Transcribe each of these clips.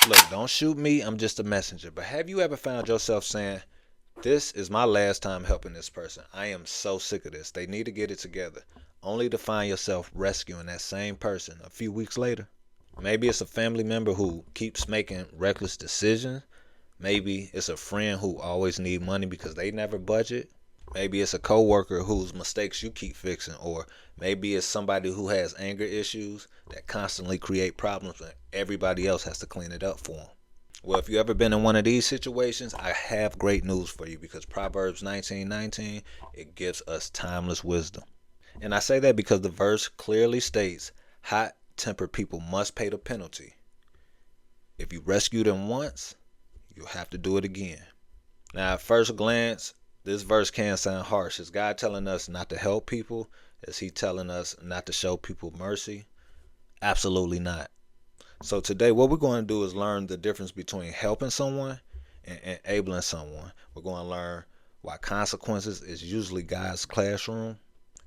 Look, don't shoot me, I'm just a messenger. But have you ever found yourself saying, this is my last time helping this person. I am so sick of this. They need to get it together. Only to find yourself rescuing that same person a few weeks later. Maybe it's a family member who keeps making reckless decisions. Maybe it's a friend who always need money because they never budget. Maybe it's a coworker whose mistakes you keep fixing, or maybe it's somebody who has anger issues that constantly create problems and everybody else has to clean it up for them. Well, if you ever been in one of these situations, I have great news for you because Proverbs 19:19, it gives us timeless wisdom. And I say that because the verse clearly states hot-tempered people must pay the penalty. If you rescue them once, you'll have to do it again. Now, at first glance, this verse can sound harsh. Is God telling us not to help people? Is he telling us not to show people mercy? Absolutely not. So today what we're going to do is learn the difference between helping someone and enabling someone. We're going to learn why consequences is usually God's classroom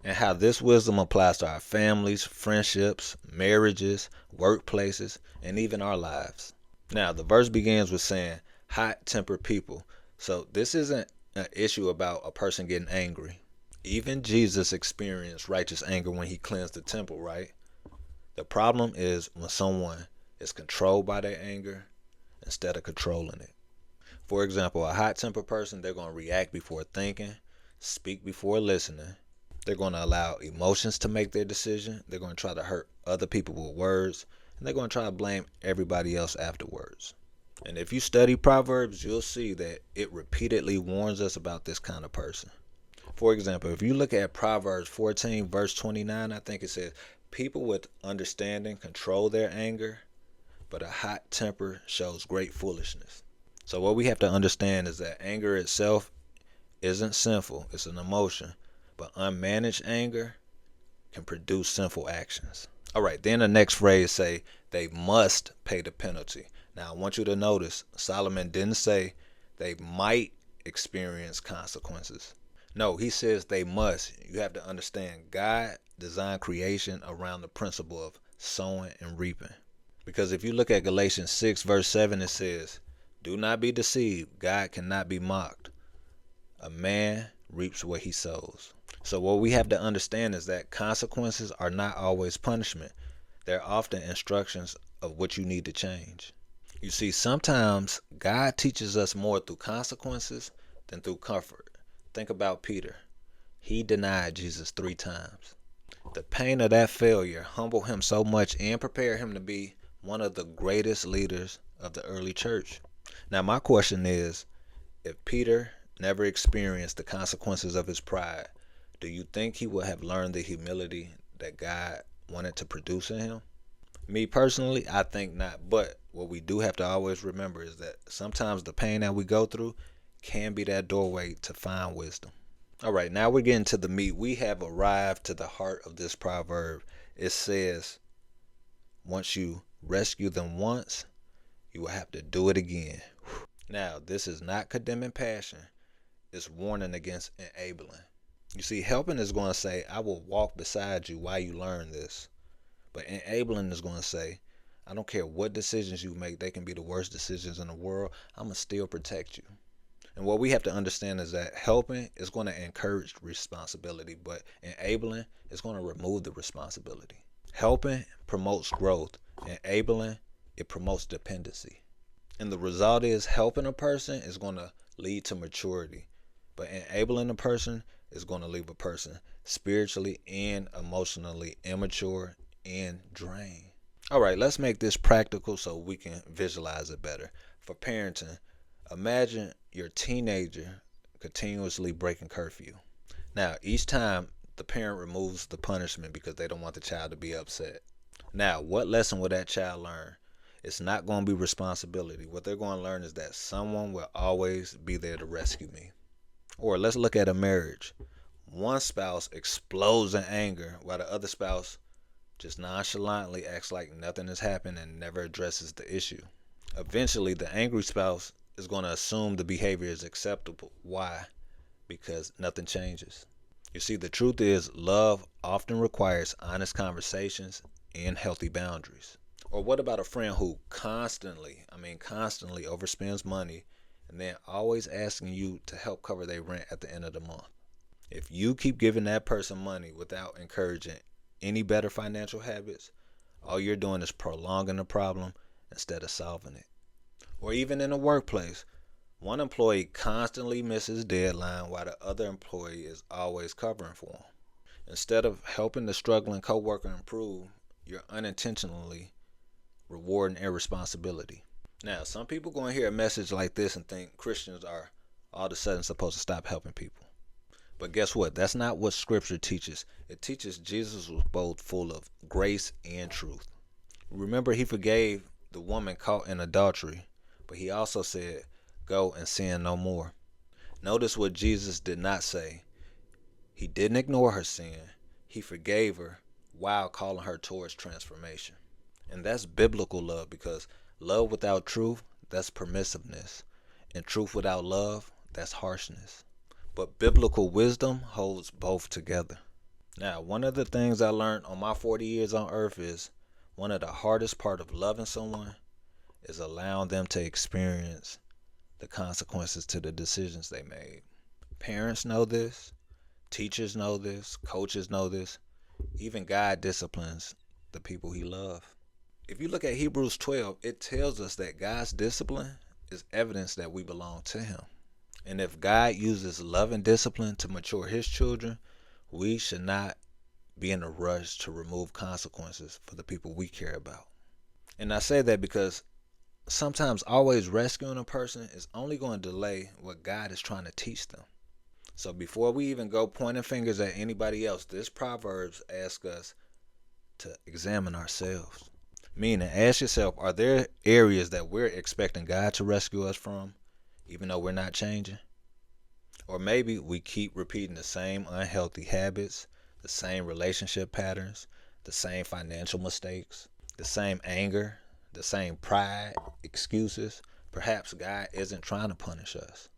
and how this wisdom applies to our families, friendships, marriages, workplaces, and even our lives. Now, the verse begins with saying hot-tempered people. So this isn't an issue about a person getting angry. Even Jesus experienced righteous anger when he cleansed the temple, right? The problem is when someone is controlled by their anger instead of controlling it. For example, a hot-tempered person, they're going to react before thinking, speak before listening. They're going to allow emotions to make their decision. They're going to try to hurt other people with words, and they're going to try to blame everybody else afterwards. And if you study Proverbs, you'll see that it repeatedly warns us about this kind of person. For example, if you look at Proverbs 14, verse 29, I think it says, people with understanding control their anger, but a hot temper shows great foolishness. So what we have to understand is that anger itself isn't sinful. It's an emotion. But unmanaged anger can produce sinful actions. All right, then the next phrase say they must pay the penalty. Now I want you to notice Solomon didn't say they might experience consequences. No, he says they must. You have to understand God designed creation around the principle of sowing and reaping. Because if you look at Galatians 6 verse 7, it says, do not be deceived. God cannot be mocked. A man reaps what he sows. So what we have to understand is that consequences are not always punishment. They're often instructions of what you need to change. You see, sometimes God teaches us more through consequences than through comfort. Think about Peter. He denied Jesus 3 times. The pain of that failure humbled him so much and prepared him to be one of the greatest leaders of the early church. Now my question is, if Peter never experienced the consequences of his pride, do you think he would have learned the humility that God wanted to produce in him? Me personally, I think not. But what we do have to always remember is that sometimes the pain that we go through can be that doorway to find wisdom. All right, now we're getting to the meat. We have arrived to the heart of this proverb. It says, once you rescue them once, you will have to do it again. Now, this is not condemning passion. It's warning against enabling. You see, helping is going to say, I will walk beside you while you learn this. But enabling is going to say, I don't care what decisions you make. They can be the worst decisions in the world. I'm going to still protect you. And what we have to understand is that helping is going to encourage responsibility, but enabling is going to remove the responsibility. Helping promotes growth. Enabling, it promotes dependency. And the result is helping a person is going to lead to maturity. But enabling a person is going to leave a person spiritually and emotionally immature and drained. All right, let's make this practical so we can visualize it better. For parenting, imagine your teenager continuously breaking curfew. Now, each time the parent removes the punishment because they don't want the child to be upset. Now, what lesson will that child learn? It's not going to be responsibility. What they're going to learn is that someone will always be there to rescue me. Or let's look at a marriage. One spouse explodes in anger while the other spouse just nonchalantly acts like nothing has happened and never addresses the issue. Eventually, the angry spouse is going to assume the behavior is acceptable. Why? Because nothing changes. You see, the truth is love often requires honest conversations and healthy boundaries. Or what about a friend who constantly overspends money and then always asking you to help cover their rent at the end of the month? If you keep giving that person money without encouraging any better financial habits, all you're doing is prolonging the problem instead of solving it. Or even in the workplace, one employee constantly misses deadline while the other employee is always covering for him. Instead of helping the struggling coworker improve, you're unintentionally rewarding irresponsibility. Now, some people going to hear a message like this and think Christians are all of a sudden supposed to stop helping people. But guess what? That's not what Scripture teaches. It teaches Jesus was both full of grace and truth. Remember, he forgave the woman caught in adultery, but he also said, "Go and sin no more." Notice what Jesus did not say. He didn't ignore her sin. He forgave her while calling her towards transformation. And that's biblical love, because love without truth, that's permissiveness. And truth without love, that's harshness. But biblical wisdom holds both together. Now, one of the things I learned on my 40 years on earth is one of the hardest part of loving someone is allowing them to experience the consequences to the decisions they made. Parents know this, teachers know this, coaches know this. Even God disciplines the people he loves. If you look at Hebrews 12, it tells us that God's discipline is evidence that we belong to him. And if God uses love and discipline to mature his children, we should not be in a rush to remove consequences for the people we care about. And I say that because sometimes always rescuing a person is only going to delay what God is trying to teach them. So before we even go pointing fingers at anybody else, this Proverbs asks us to examine ourselves. Meaning, ask yourself, are there areas that we're expecting God to rescue us from, even though we're not changing? Or maybe we keep repeating the same unhealthy habits, the same relationship patterns, the same financial mistakes, the same anger, the same pride, excuses. Perhaps God isn't trying to punish us.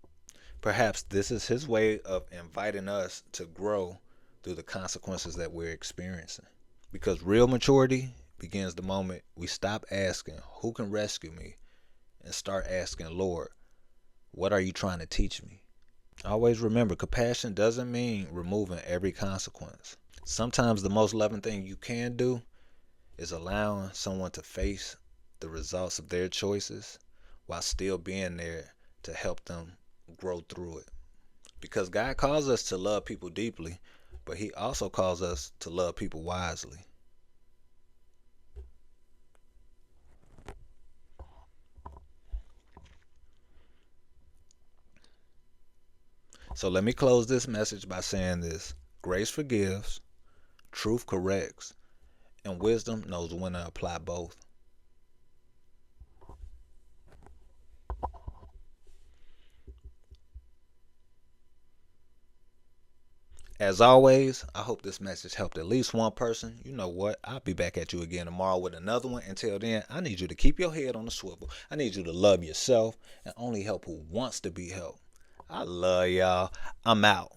Perhaps this is his way of inviting us to grow through the consequences that we're experiencing. Because real maturity begins the moment we stop asking, who can rescue me? And start asking, Lord, what are you trying to teach me? Always remember, compassion doesn't mean removing every consequence. Sometimes the most loving thing you can do is allowing someone to face the results of their choices while still being there to help them grow through it. Because God calls us to love people deeply, but he also calls us to love people wisely. So let me close this message by saying this. Grace forgives, truth corrects, and wisdom knows when to apply both. As always, I hope this message helped at least one person. You know what? I'll be back at you again tomorrow with another one. Until then, I need you to keep your head on the swivel. I need you to love yourself and only help who wants to be helped. I love y'all. I'm out.